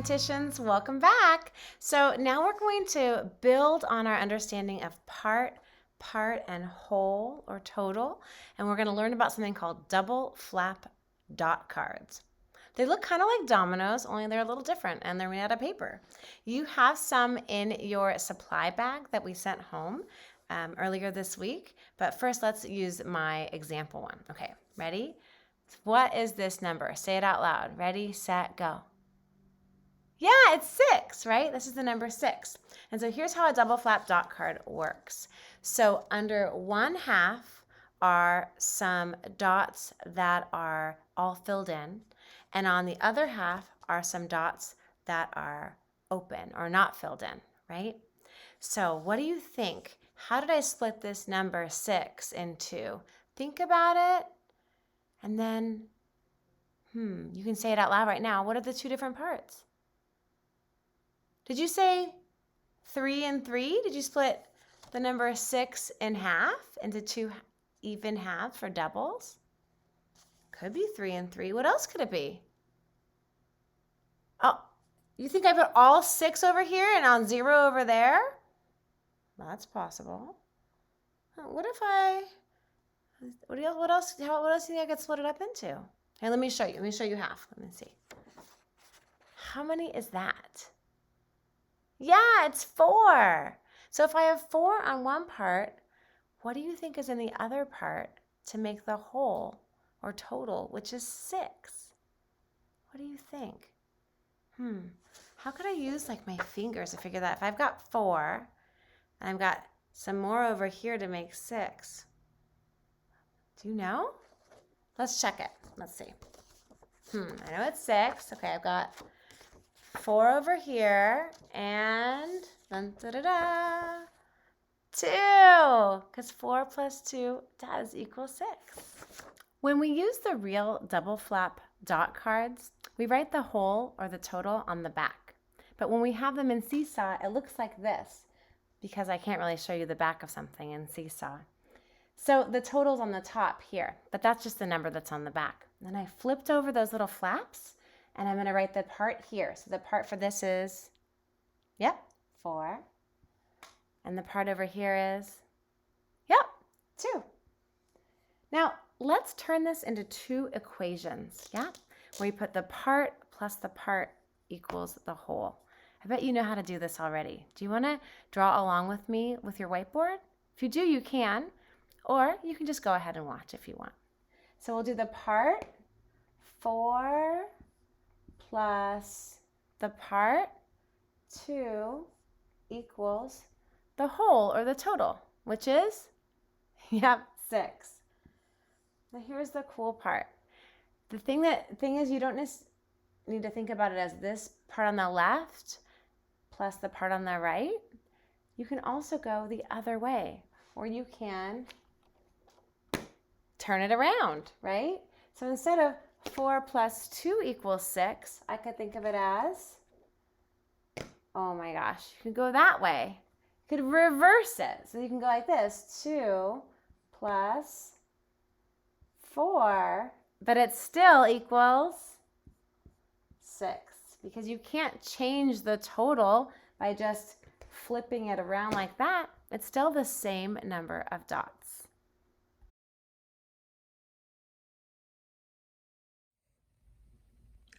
mathematicians, welcome back. So now we're going to build on our understanding of part, and whole or total, and we're going to learn about something called double flap dot cards. They look kind of like dominoes, only they're a little different, and they're made out of paper. You have some in your supply bag that we sent home earlier this week, but first let's use my example one. Okay, ready? What is this number? Say it out loud. Ready, set, go. Yeah, it's 6, right? This is the number 6. And so here's how a double flap dot card works. So under 1/2 are some dots that are all filled in, and on the other half are some dots that are open or not filled in, right? So what do you think? How did I split this number 6 into? Think about it, and then, you can say it out loud right now. What are the two different parts? Did you say 3 and 3? Did you split the number 6 in half into 2 even halves for doubles? Could be 3 and 3. What else could it be? Oh, you think I put all 6 over here and on 0 over there? That's possible. What if what else do you think I could split it up into? Hey, let me show you. Let me show you half. Let me see. How many is that? Yeah, it's 4. So if I have 4 on one part, what do you think is in the other part to make the whole or total, which is 6? What do you think? How could I use like my fingers to figure that? If I've got 4 and I've got some more over here to make 6. Do you know? Let's check it. Let's see. I know it's 6. Okay, I've got 4 over here, and 2, because 4 plus 2 does equal 6. When we use the real double flap dot cards, we write the whole or the total on the back. But when we have them in Seesaw, it looks like this, because I can't really show you the back of something in Seesaw. So the total's on the top here, but that's just the number that's on the back. Then I flipped over those little flaps, and I'm going to write the part here. So the part for this is, 4. And the part over here is, 2. Now, let's turn this into 2 equations, where you put the part plus the part equals the whole. I bet you know how to do this already. Do you want to draw along with me with your whiteboard? If you do, you can, or you can just go ahead and watch if you want. So we'll do the part 4 plus the part 2 equals the whole or the total, which is, 6. Now here's the cool part. The thing is you don't need to think about it as this part on the left plus the part on the right. You can also go the other way, or you can turn it around, right? So instead of 4 plus 2 equals 6, I could think of it as, oh my gosh, you could go that way. You could reverse it. So you can go like this, 2 plus 4, but it still equals 6, because you can't change the total by just flipping it around like that. It's still the same number of dots.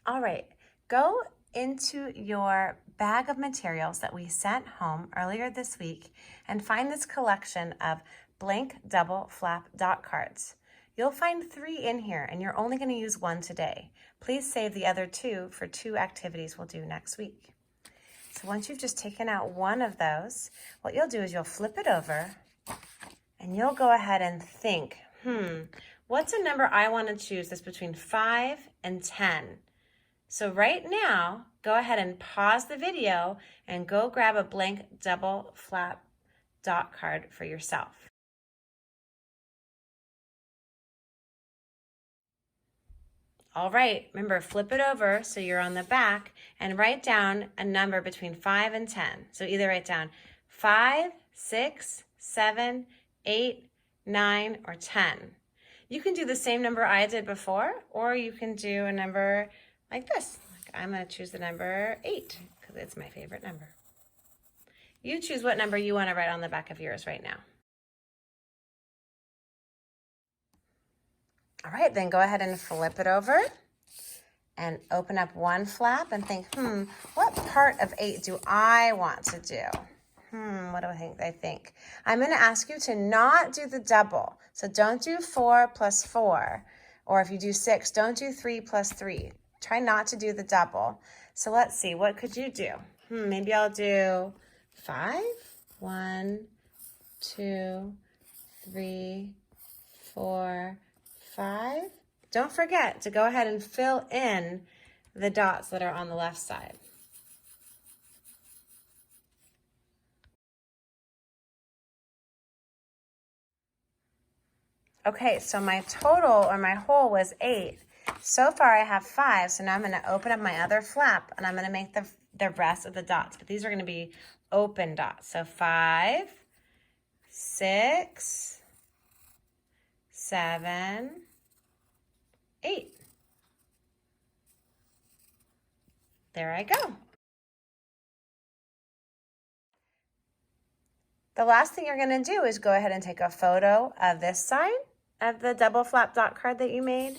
All right, go into your bag of materials that we sent home earlier this week and find this collection of blank double flap dot cards. You'll find 3 in here, and you're only going to use 1 today. Please save the other 2 for 2 activities we'll do next week. So once you've just taken out one of those, what you'll do is you'll flip it over, and you'll go ahead and think, what's a number I want to choose that's between 5 and 10? So right now, go ahead and pause the video and go grab a blank double flap dot card for yourself. All right, remember, flip it over so you're on the back and write down a number between 5 and 10. So either write down 5, 6, 7, 8, 9, or 10. You can do the same number I did before, or you can do a number like this, I'm going to choose the number 8 because it's my favorite number. You choose what number you want to write on the back of yours right now. All right, then go ahead and flip it over and open up one flap and think, what part of 8 do I want to do? What do I think? I'm going to ask you to not do the double. So don't do 4 plus 4. Or if you do 6, don't do 3 plus 3. Try not to do the double. So let's see, what could you do? Maybe I'll do 5. 1, 2, 3, 4, 5. Don't forget to go ahead and fill in the dots that are on the left side. Okay, so my total or my whole was 8. So far I have 5, so now I'm going to open up my other flap and I'm going to make the rest of the dots. But these are going to be open dots. So 5, 6, 7, 8. There I go. The last thing you're going to do is go ahead and take a photo of this side of the double flap dot card that you made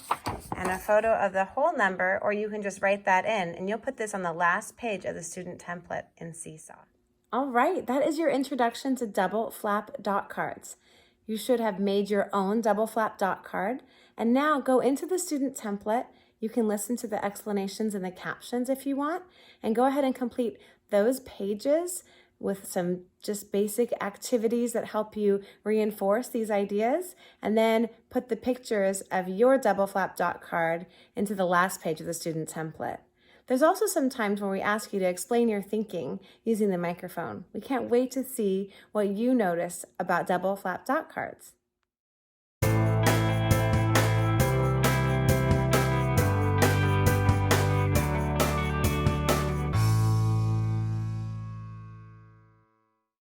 and a photo of the whole number, or you can just write that in and you'll put this on the last page of the student template in Seesaw. All right, that is your introduction to double flap dot cards. You should have made your own double flap dot card, and now go into the student template. You can listen to the explanations and the captions if you want, and go ahead and complete those pages with some just basic activities that help you reinforce these ideas, and then put the pictures of your double flap dot card into the last page of the student template. There's also some times where we ask you to explain your thinking using the microphone. We can't wait to see what you notice about double flap dot cards.